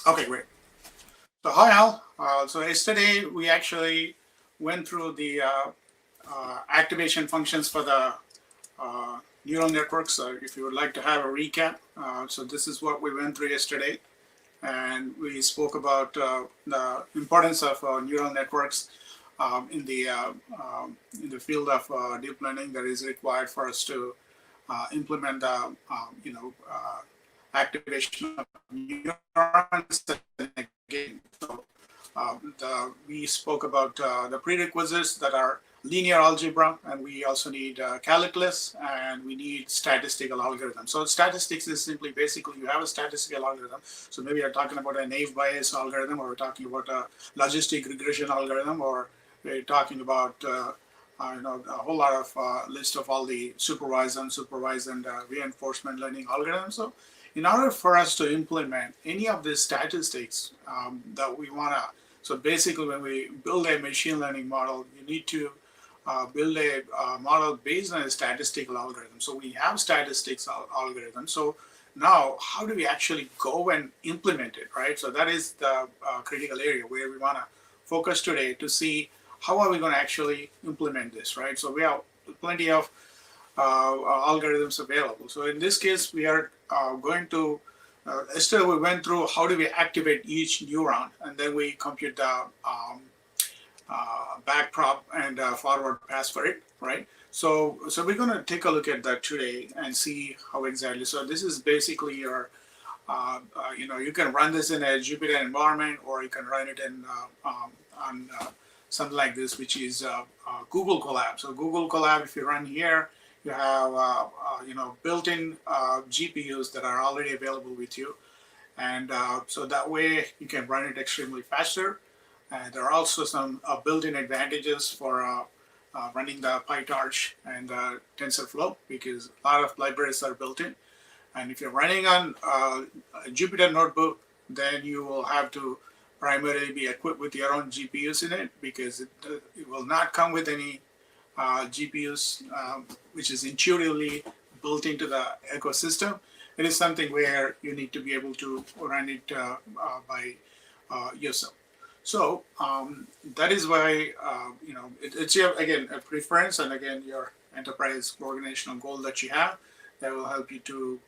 Okay, great. So hi Al. So yesterday we actually went through the activation functions for the neural networks. So if you would like to have a recap, so this is what we went through yesterday, and we spoke about the importance of neural networks in the field of deep learning that is required for us to implement the activation of neurons. And again, we spoke about the prerequisites that are linear algebra, and we also need calculus, and we need statistical algorithms. So statistics is simply basically you have a statistical algorithm. So maybe you're talking about a naive Bayes algorithm, or we're talking about a logistic regression algorithm, or we're talking about a whole lot of list of all the supervised, unsupervised, and reinforcement learning algorithms. So in order for us to implement any of these statistics that we want to, so basically when we build a machine learning model, you need to build a model based on a statistical algorithm. So we have statistics algorithm. So now how do we actually go and implement it, right? So that is the critical area where we want to focus today to see how are we going to actually implement this, right? So we have plenty of algorithms available. So in this case, we are going to, yesterday we went through how do we activate each neuron, and then we compute the back prop and forward pass for it, right? So we're going to take a look at that today and see how exactly. So this is basically your, you can run this in a Jupyter environment, or you can run it in on something like this, which is Google Colab. So Google Colab, if you run here, you have built-in GPUs that are already available with you, and so that way you can run it extremely faster. And there are also some built-in advantages for running the PyTorch and TensorFlow, because a lot of libraries are built in. And if you're running on a Jupyter notebook, then you will have to primarily be equipped with your own GPUs in it, because it will not come with any GPUs, which is intuitively built into the ecosystem. It is something where you need to be able to run it by yourself. So that is why it's your, again, a preference, and again your enterprise organizational goal that you have that will help you to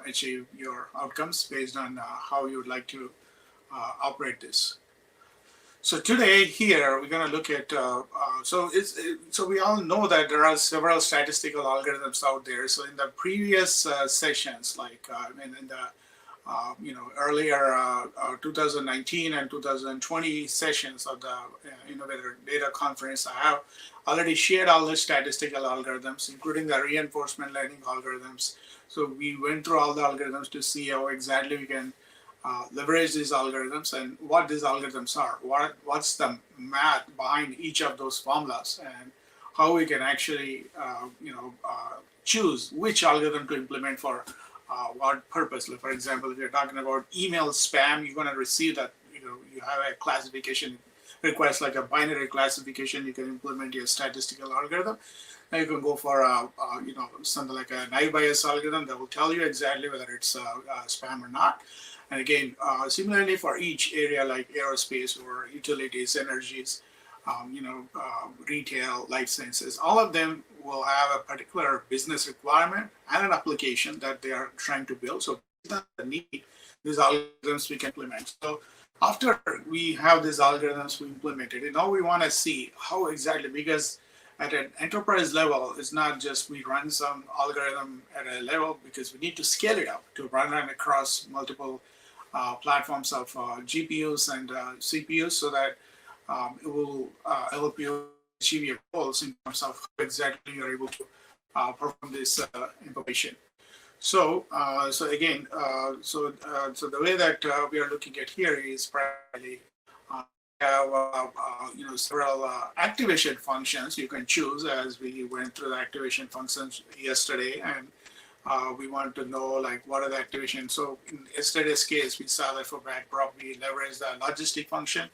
achieve your outcomes based on how you would like to operate this. So today here we're going to look at so we all know that there are several statistical algorithms out there. So in the previous sessions, like in the earlier 2019 and 2020 sessions of the Innovator Data Conference, I have already shared all the statistical algorithms, including the reinforcement learning algorithms. So we went through all the algorithms to see how exactly we can leverage these algorithms and what these algorithms are, what's the math behind each of those formulas, and how we can actually choose which algorithm to implement for what purpose. Like for example, if you're talking about email spam, you're going to receive that, you have a classification request, like a binary classification. You can implement your statistical algorithm. Now you can go for something like a naive Bayes algorithm that will tell you exactly whether it's spam or not. And again, similarly for each area like aerospace or utilities, energies, retail, life sciences, all of them will have a particular business requirement and an application that they are trying to build. So based on the need, these algorithms we can implement. So after we have these algorithms we implemented, now we want to see how exactly, because at an enterprise level, it's not just we run some algorithm at a level, because we need to scale it up to run it across multiple platforms of GPUs and CPUs, so that it will help you achieve your goals in terms of how exactly you're able to perform this information. So, so the way that we are looking at here is primarily have several activation functions you can choose, as we went through the activation functions yesterday, and we want to know like what are the activations. So in yesterday's case, we saw that for backprop we leveraged the logistic function,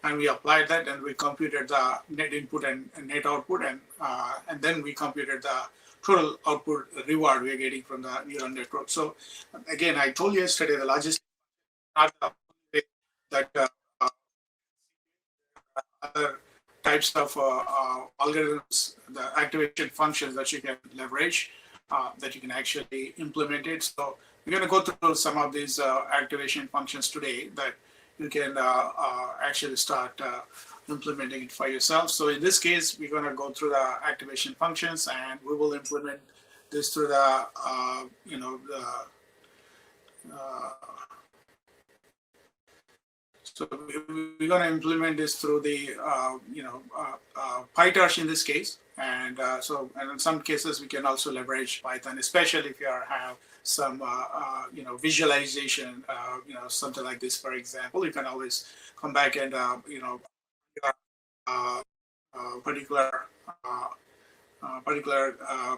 and we applied that, and we computed the net input and net output, and then we computed the total output reward we are getting from the neural network. So again, I told you yesterday the logistic not the that other types of algorithms, the activation functions that you can leverage, that you can actually implement it. So we're going to go through some of these activation functions today that you can actually start implementing it for yourself. So in this case, we're going to go through the activation functions, and we will implement this through the, uh, so we're going to implement this through the, PyTorch in this case. And and in some cases, we can also leverage Python, especially if you have some, visualization, something like this, for example. You can always come back and, uh, particular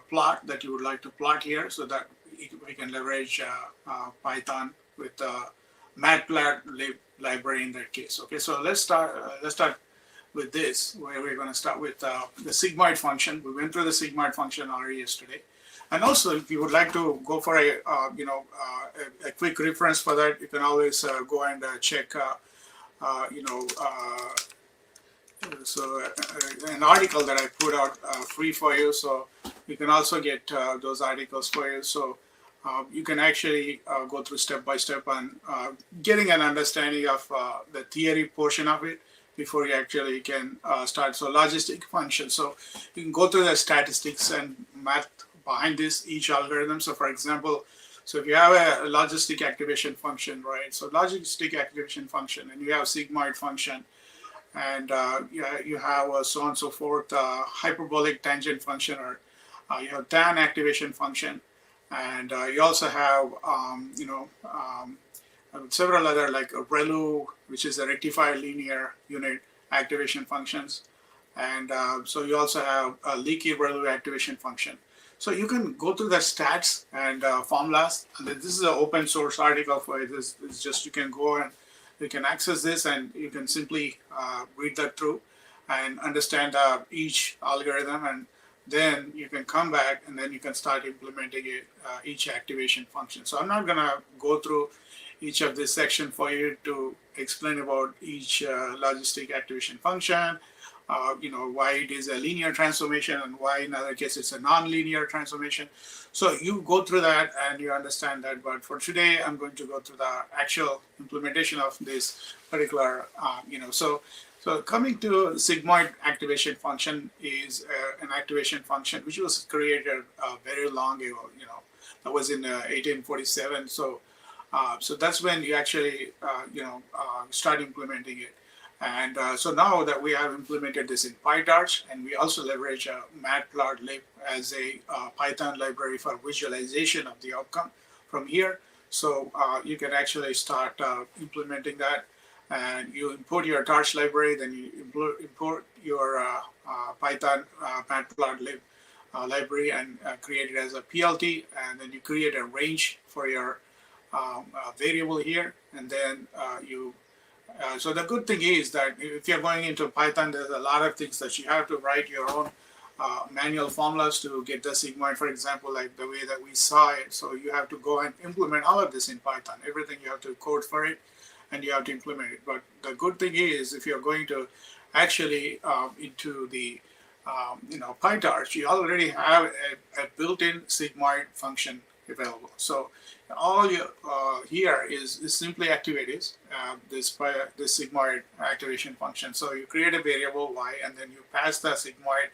plot that you would like to plot here, so that we can leverage Python with matplotlib library in that case. Okay, so let's start with this, where we're going to start with the sigmoid function. We went through the sigmoid function already yesterday. And also, if you would like to go for a quick reference for that, you can always go and check an article that I put out free for you. So you can also get those articles for you. So you can actually go through step by step on getting an understanding of the theory portion of it before you actually can start. So logistic function. So you can go through the statistics and math behind this, each algorithm. So for example, so if you have a logistic activation function, right? So logistic activation function, and you have sigmoid function, and you have so on and so forth, hyperbolic tangent function, or you have tan activation function, and you also have several other, like a ReLU, which is a rectifier linear unit activation functions, and so you also have a leaky ReLU activation function. So you can go through the stats and formulas. And this is an open source article for it. It's just, you can go and you can access this, and you can simply read that through and understand each algorithm, and then you can come back and then you can start implementing it, each activation function. So I'm not going to go through each of this section for you to explain about each logistic activation function, why it is a linear transformation and why in other cases it's a non-linear transformation. So you go through that and you understand that. But for today, I'm going to go through the actual implementation of this particular, So coming to sigmoid activation function is an activation function which was created very long ago. That was in 1847. So that's when you actually start implementing it. And so now that we have implemented this in PyTorch, and we also leverage matplotlib as a Python library for visualization of the outcome from here. So you can actually start implementing that, and you import your torch library, then you import your Python matplotlib library and create it as a PLT, and then you create a range for your variable here, and then so the good thing is that if you're going into Python, there's a lot of things that you have to write your own manual formulas to get the sigmoid, for example, like the way that we saw it. So you have to go and implement all of this in Python. Everything you have to code for it, and you have to implement it. But the good thing is, if you're going to actually into the PyTorch, you already have a built-in sigmoid function available. So all you here is simply activate this sigmoid activation function. So you create a variable y, and then you pass the sigmoid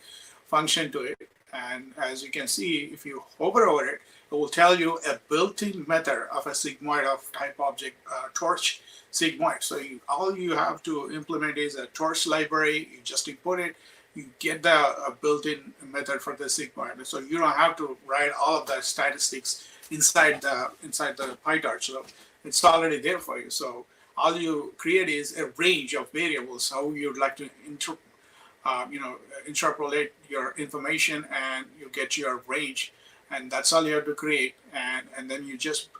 function to it. And as you can see, if you hover over it, it will tell you a built-in method of a sigmoid of type object torch sigmoid. So all you have to implement is a torch library. You just import it. You get the built-in method for the sigmoid. So you don't have to write all of the statistics inside the PyTorch. So it's already there for you. So all you create is a range of variables, how you'd like to interpolate your information, and you get your range, and that's all you have to create. And then you just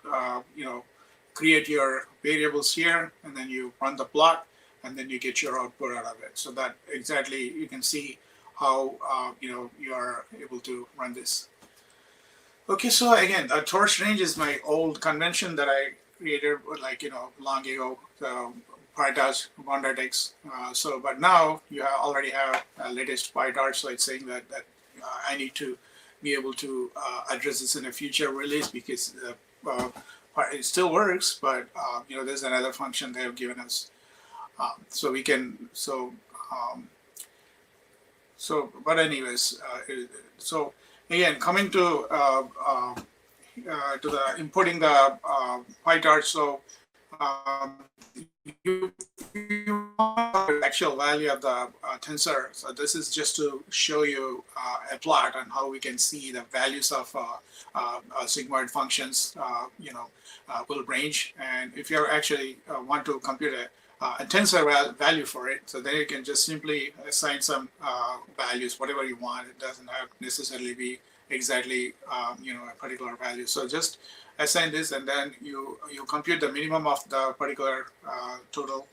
create your variables here, and then you run the plot, and then you get your output out of it. So that exactly, you can see how you are able to run this. Okay, so again, a torch range is my old convention that I created long ago. PyTorch Bondatex. But now you already have latest PyTorch, so it's saying that I need to be able to address this in a future release because it still works, but there's another function they have given us, so we can but anyways, so again, coming to the importing the PyTorch. So you want the actual value of the tensor. So this is just to show you a plot on how we can see the values of sigmoid functions, will range. And if you actually want to compute a tensor value for it, so then you can just simply assign some values, whatever you want. It doesn't have necessarily be exactly a particular value. So just assign this, and then you compute the minimum of the particular total,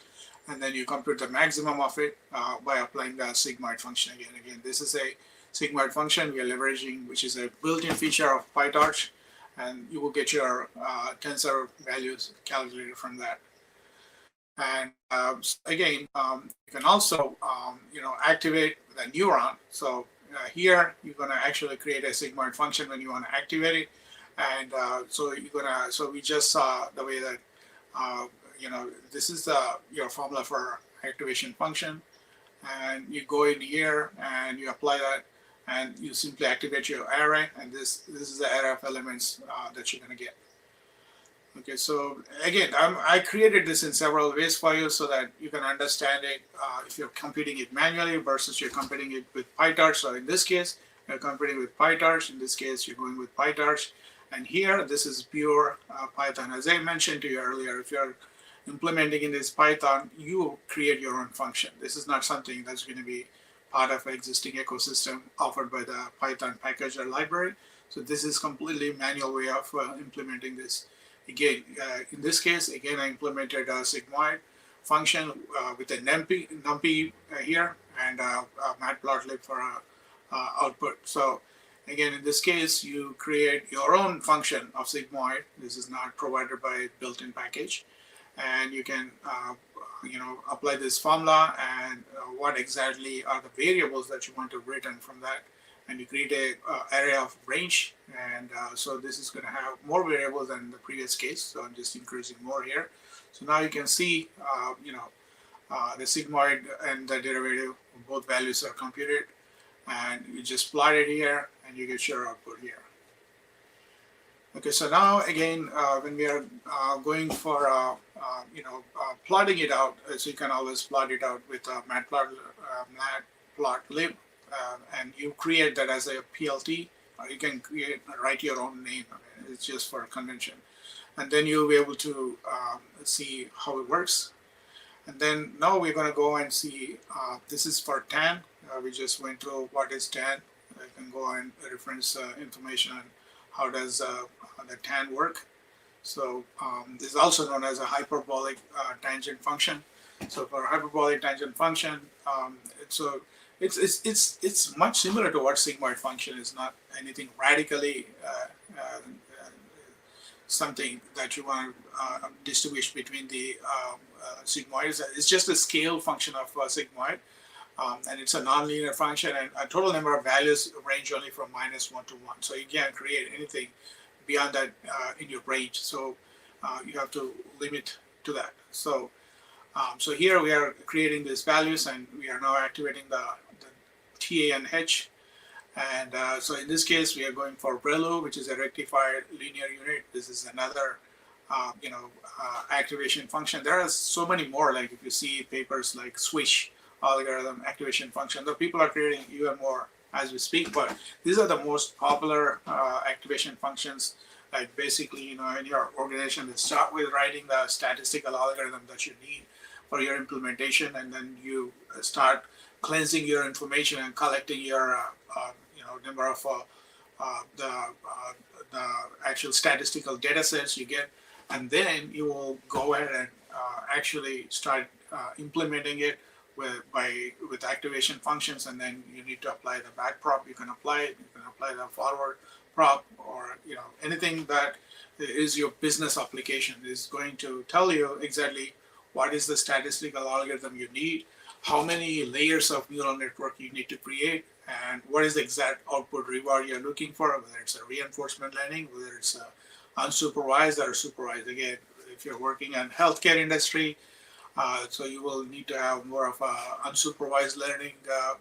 and then you compute the maximum of it by applying the sigmoid function again. Again, this is a sigmoid function we are leveraging, which is a built-in feature of PyTorch, and you will get your tensor values calculated from that. And again, you can also activate the neuron. So here you're going to actually create a sigmoid function when you want to activate it. And so we just saw the way that this is your formula for activation function, and you go in here and you apply that, and you simply activate your array, and this is the array of elements that you're going to get. Okay, so again, I created this in several ways for you so that you can understand it if you're computing it manually versus you're computing it with PyTorch. So in this case, you're computing with PyTorch. In this case, you're going with PyTorch. And here, this is pure Python. As I mentioned to you earlier, if you're implementing in this Python, you create your own function. This is not something that's going to be part of an existing ecosystem offered by the Python package or library. So this is completely manual way of implementing this. Again, in this case, again, I implemented a sigmoid function with a numpy here and a matplotlib for output. So again, in this case, you create your own function of sigmoid. This is not provided by built-in package, and you can apply this formula and what exactly are the variables that you want to return from that. And you create a array of range, and so this is going to have more variables than the previous case. So I'm just increasing more here. So now you can see, the sigmoid and the derivative, both values are computed, and you just plot it here, and you get your output here. Okay, so now again, when we are going for plotting it out, so you can always plot it out with matplotlib. And you create that as a PLT, or you can write your own name. I mean, it's just for convention. And then you'll be able to see how it works. And then now we're going to go and see, this is for tan. We just went through what is tan. You can go and reference information on how does the tan work. So this is also known as a hyperbolic tangent function. So for a hyperbolic tangent function, it's much similar to what sigmoid function is, not anything radically something that you want to distinguish between the sigmoids. It's just a scale function of sigmoid, and it's a nonlinear function, and a total number of values range only from -1 to 1. So you can't create anything beyond that in your range. So you have to limit to that. So so here we are creating these values, and we are now activating the TA and H. And so in this case, we are going for ReLU, which is a rectified linear unit. This is another, activation function. There are so many more. Like if you see papers like Swish algorithm activation function, though people are creating even more as we speak. But these are the most popular activation functions. Like basically, in your organization, they start with writing the statistical algorithm that you need for your implementation, and then you start cleansing your information and collecting your number of the actual statistical data sets you get, and then you will go ahead and actually start implementing it with activation functions, and then you need to apply the back prop. You can apply it. You can apply the forward prop, or anything that is your business application is going to tell you exactly what is the statistical algorithm you need, how many layers of neural network you need to create, and what is the exact output reward you're looking for, whether it's a reinforcement learning, whether it's unsupervised or supervised. Again, if you're working in healthcare industry, so you will need to have more of a unsupervised learning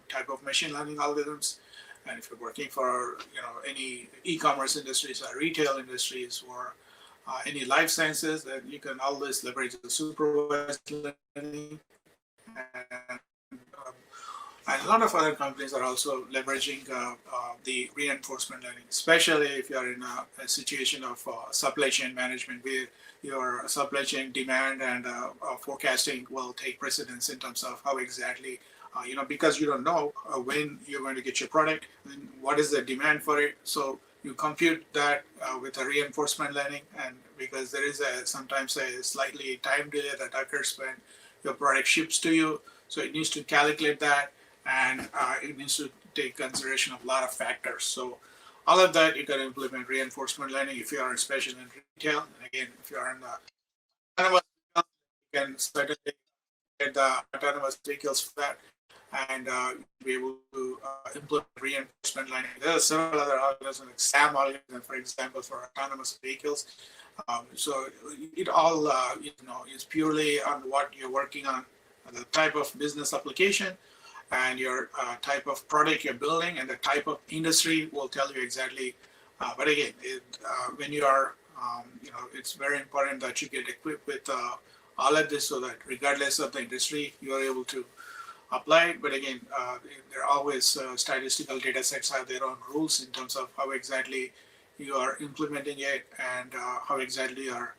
type of machine learning algorithms. And if you're working for any e-commerce industries or retail industries or any life sciences, then you can always leverage the supervised learning. And a lot of other companies are also leveraging the reinforcement learning, especially if you're in a situation of supply chain management where your supply chain demand and forecasting will take precedence in terms of how exactly, because you don't know when you're going to get your product, and what is the demand for it. So you compute that with a reinforcement learning, and because there is sometimes a slightly time delay that occurs when your product ships to you, so it needs to calculate that, and it needs to take consideration of a lot of factors. So all of that you can implement reinforcement learning if you are especially in retail. And again, if you are in the autonomous vehicles, you can certainly get the autonomous vehicles for that, and be able to implement reinforcement learning. There are several other algorithms, like SAM algorithm, for example, for autonomous vehicles. So it all is purely on what you're working on, the type of business application, and your type of product you're building, and the type of industry will tell you exactly. But again, when you are, it's very important that you get equipped with all of this, so that regardless of the industry, you are able to apply it. But again, there are always statistical data sets have their own rules in terms of how exactly you are implementing it, and how exactly you are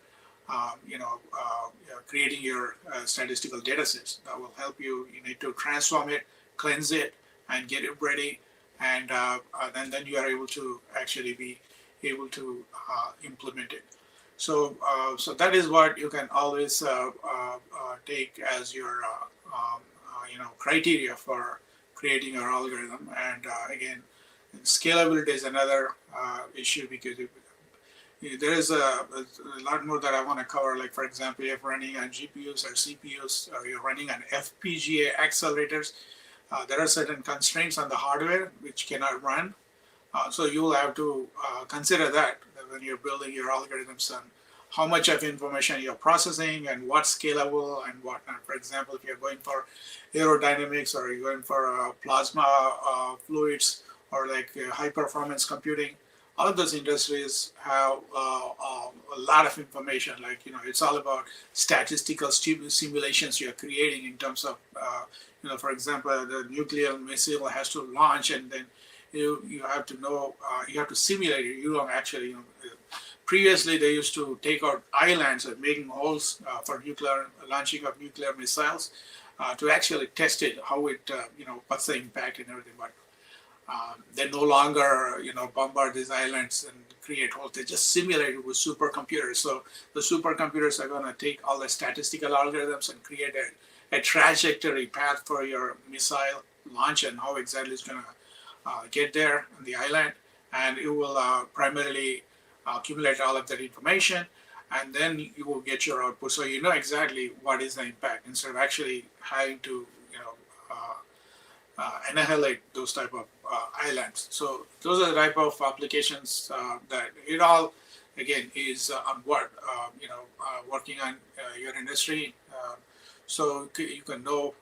creating your statistical data sets. That will help you. You need to transform it, cleanse it, and get it ready, and then you are able to actually be able to implement it. So that is what you can always take as your criteria for creating your algorithm. And again, scalability is another issue, because there is a lot more that I want to cover. Like, for example, if you're running on GPUs or CPUs, or you're running on FPGA accelerators, there are certain constraints on the hardware which cannot run. So you will have to consider that when you're building your algorithms, on how much of information you're processing and what's scalable and whatnot. For example, if you're going for aerodynamics, or you're going for plasma fluids, or like high performance computing, all of those industries have a lot of information. Like, it's all about statistical simulations you're creating in terms of, for example, the nuclear missile has to launch, and then you have to know, you have to simulate it. You don't actually, previously they used to take out islands and making holes for nuclear launching of nuclear missiles to actually test it, how it, what's the impact and everything. But they no longer, bombard these islands and create holes. They just simulate it with supercomputers. So the supercomputers are going to take all the statistical algorithms and create a trajectory path for your missile launch, and how exactly it's going to get there on the island. And it will primarily accumulate all of that information, and then you will get your output. So you know exactly what is the impact, instead of actually having to, annihilate those type of islands. So those are the type of applications that it all, again, is on what, working on your industry. So you can know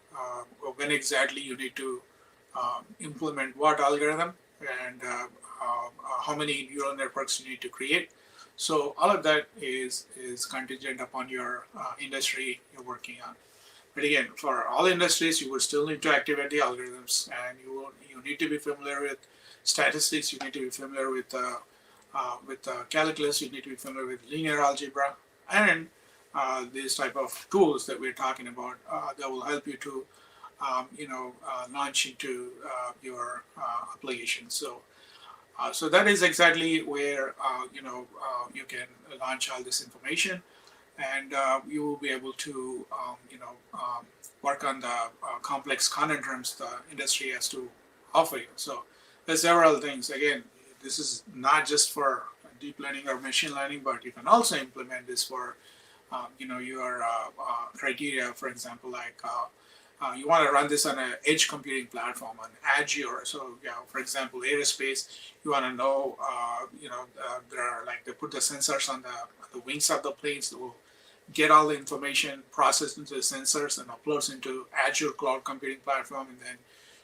when exactly you need to implement what algorithm, and how many neural networks you need to create. So all of that is contingent upon your industry you're working on. But again, for all industries, you will still need to activate the algorithms, and you need to be familiar with statistics. You need to be familiar with calculus. You need to be familiar with linear algebra, and these type of tools that we're talking about that will help you to launch into your application. So that is exactly where you can launch all this information, and you will be able to work on the complex conundrums the industry has to offer you. So there's several things. Again, this is not just for deep learning or machine learning, but you can also implement this for your criteria, for example, like you want to run this on an edge computing platform on Azure. So, for example, aerospace, you want to know, there are like they put the sensors on the wings of the planes. They will get all the information processed into the sensors and uploads into Azure cloud computing platform, and then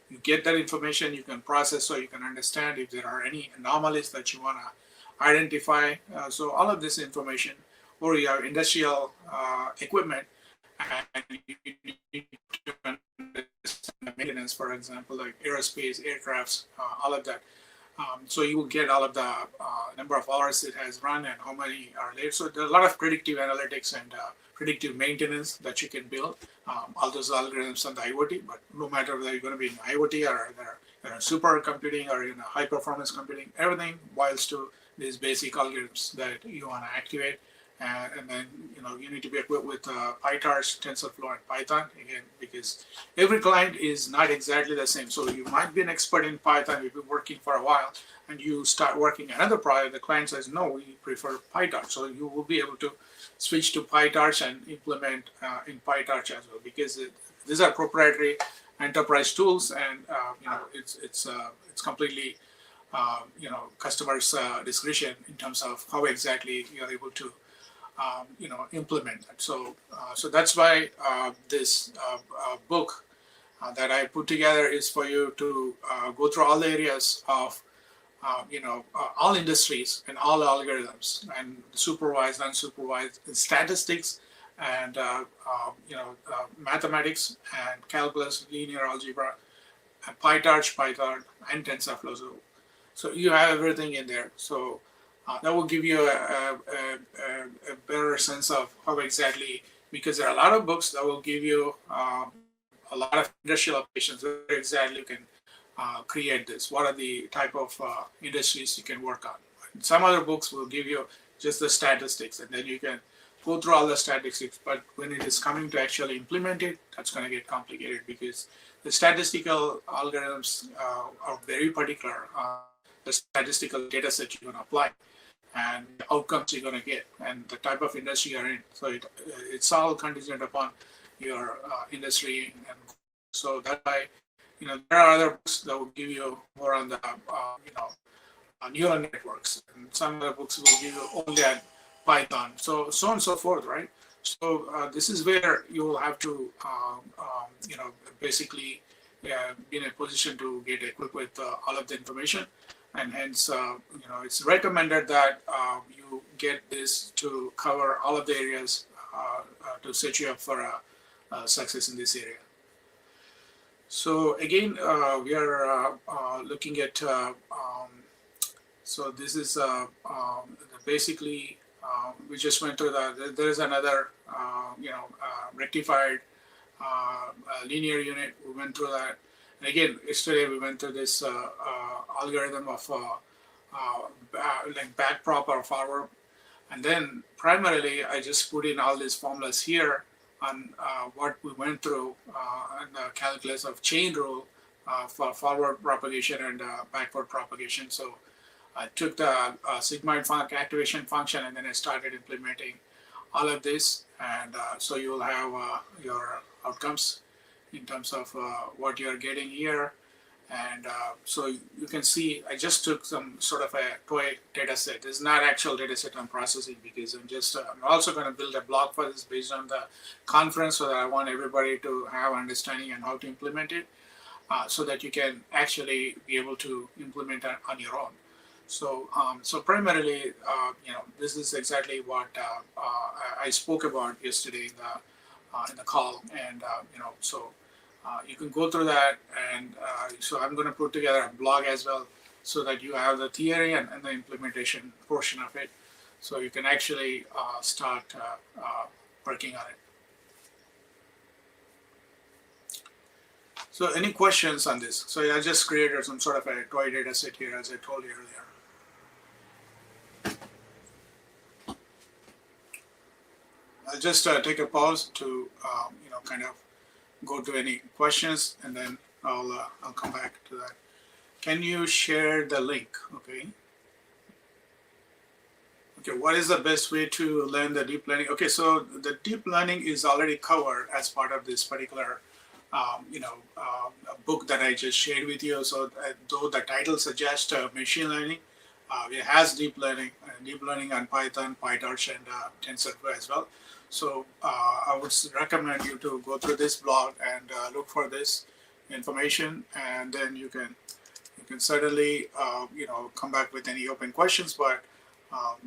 you get that information you can process so you can understand if there are any anomalies that you want to identify. So all of this information, or you have industrial equipment, and you need to understand maintenance, for example, like aerospace, aircrafts, all of that. So you will get all of the number of hours it has run and how many are late. So there's a lot of predictive analytics and predictive maintenance that you can build. All those algorithms on the IoT, but no matter whether you're going to be in IoT or in super computing or in high performance computing, everything boils to these basic algorithms that you want to activate. And then you need to be equipped with PyTorch, TensorFlow, and Python, again, because every client is not exactly the same. So you might be an expert in Python, you've been working for a while, and you start working another project, the client says, no, we prefer PyTorch. So you will be able to switch to PyTorch and implement in PyTorch as well, because these are proprietary enterprise tools, and it's completely customer's discretion in terms of how exactly you're able to implement that. So that's why this book that I put together is for you to go through all the areas of all industries and all algorithms, and supervised, unsupervised, statistics, and mathematics and calculus, linear algebra, and PyTorch, Python, and TensorFlow. So you have everything in there. So that will give you a better sense of how exactly, because there are a lot of books that will give you a lot of industrial applications where exactly you can create this. What are the type of industries you can work on? Some other books will give you just the statistics, and then you can go through all the statistics. But when it is coming to actually implement it, that's going to get complicated, because the statistical algorithms are very particular on the statistical data set you're going to apply and the outcomes you're going to get and the type of industry you're in. So it's all contingent upon your industry. And so that's why, there are other books that will give you more on the, neural networks. And some other books will give you only on Python. So on and so forth, right? So this is where you will have to, basically be in a position to get equipped with all of the information. And hence, it's recommended that you get this to cover all of the areas to set you up for success in this area. So again, we are looking at, so this is basically, we just went through that. There is another, rectified linear unit. We went through that. And again, yesterday we went through this algorithm of like back prop or forward. And then primarily, I just put in all these formulas here on what we went through in the calculus of chain rule for forward propagation and backward propagation. So I took the Sigmoid activation function, and then I started implementing all of this. And so you will have your outcomes in terms of what you're getting here. And so you can see, I just took some sort of a toy data set. This is not actual data set I'm processing, because I'm also going to build a blog for this based on the conference, so that I want everybody to have understanding and how to implement it, so that you can actually be able to implement it on your own. So primarily, this is exactly what I spoke about yesterday in the call, and so you can go through that, and so I'm going to put together a blog as well, so that you have the theory and the implementation portion of it, so you can actually start working on it. So any questions on this? So I just created some sort of a toy data set here, as I told you earlier. I'll just take a pause to kind of go to any questions, and then I'll come back to that. Can you share the link? Okay. Okay, what is the best way to learn the deep learning? Okay, so the deep learning is already covered as part of this particular, book that I just shared with you. So though the title suggests machine learning, it has deep learning on Python, PyTorch, and TensorFlow as well. So I would recommend you to go through this blog and look for this information, and then you can certainly come back with any open questions, but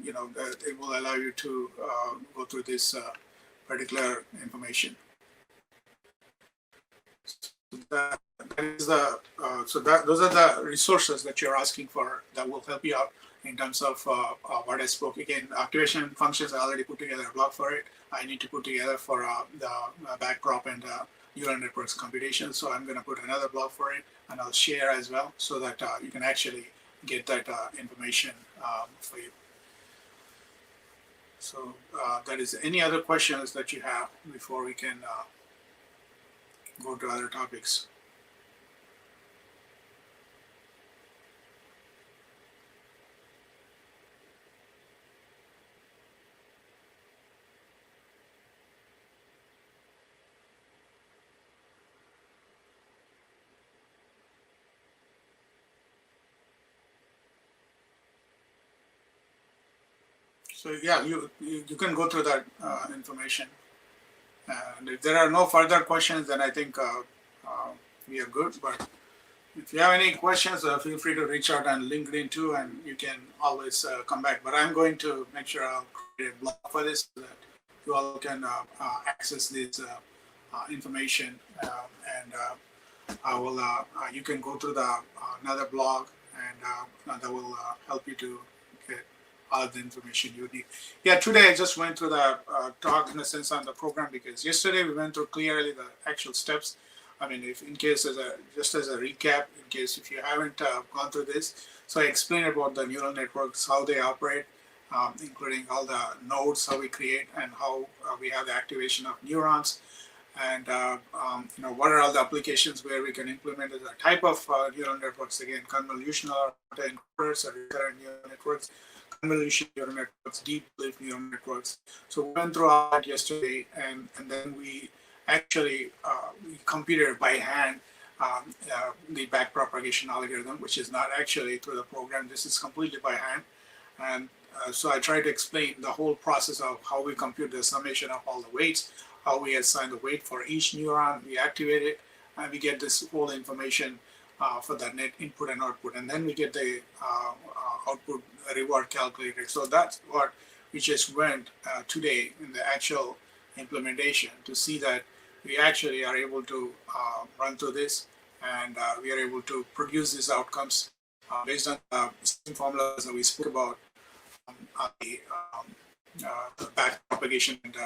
it will allow you to go through this particular information. So that is the those are the resources that you're asking for that will help you out in terms of what I spoke. Again, activation functions, I already put together a blog for it. I need to put together for the backdrop and neural networks computation. So I'm going to put another blog for it, and I'll share as well so that you can actually get that information for you. So that is any other questions that you have before we can go to other topics. So yeah, you can go through that information. And if there are no further questions, then I think we are good. But if you have any questions, feel free to reach out on LinkedIn too, and you can always come back. But I'm going to make sure I'll create a blog for this so that you all can access this information, and I will. You can go through the another blog, and that will help you to get all of the information you need. Yeah, today I just went through the talk in a sense on the program, because yesterday we went through clearly the actual steps. I mean, if in case just as a recap, in case if you haven't gone through this, so I explained about the neural networks, how they operate, including all the nodes, how we create, and how we have the activation of neurons, and what are all the applications where we can implement the type of neural networks. Again, convolutional encoders or recurrent neural networks, convolution neural networks, deep belief neural networks. So we went through all that yesterday, and then we actually we computed by hand the backpropagation algorithm, which is not actually through the program. This is completely by hand. And so I try to explain the whole process of how we compute the summation of all the weights, how we assign the weight for each neuron, we activate it, and we get this whole information for the net input and output. And then we get the output reward calculator. So that's what we just went today in the actual implementation, to see that we actually are able to run through this, and we are able to produce these outcomes based on the same formulas that we spoke about the back propagation and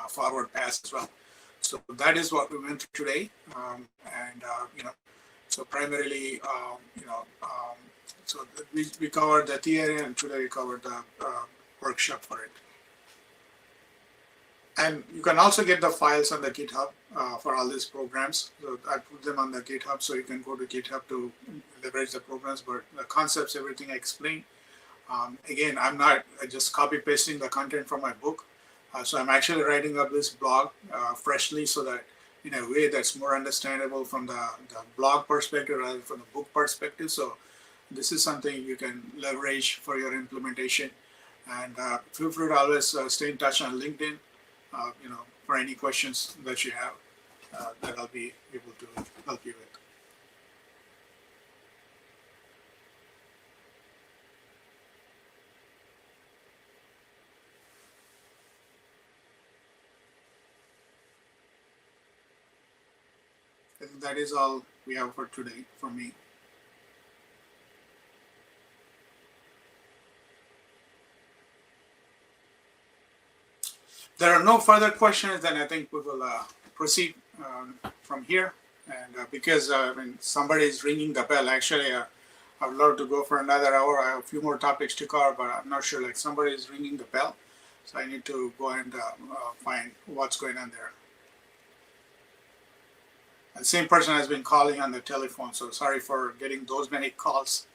forward pass as well. So that is what we went through today, so primarily, so we covered the theory, and today we covered the workshop for it. And you can also get the files on the GitHub for all these programs. So I put them on the GitHub, so you can go to GitHub to leverage the programs, but the concepts, everything I explained. Again, I'm not just copy pasting the content from my book. So I'm actually writing up this blog freshly, so that in a way that's more understandable from the blog perspective rather than from the book perspective. So this is something you can leverage for your implementation. And feel free to always stay in touch on LinkedIn, for any questions that you have that I'll be able to help you with. I think that is all we have for today from me. There are no further questions, then I think we will proceed from here. And because somebody is ringing the bell, actually, I would love to go for another hour. I have a few more topics to cover, but I'm not sure. Like, somebody is ringing the bell, so I need to go and find what's going on there. The same person has been calling on the telephone, so sorry for getting those many calls.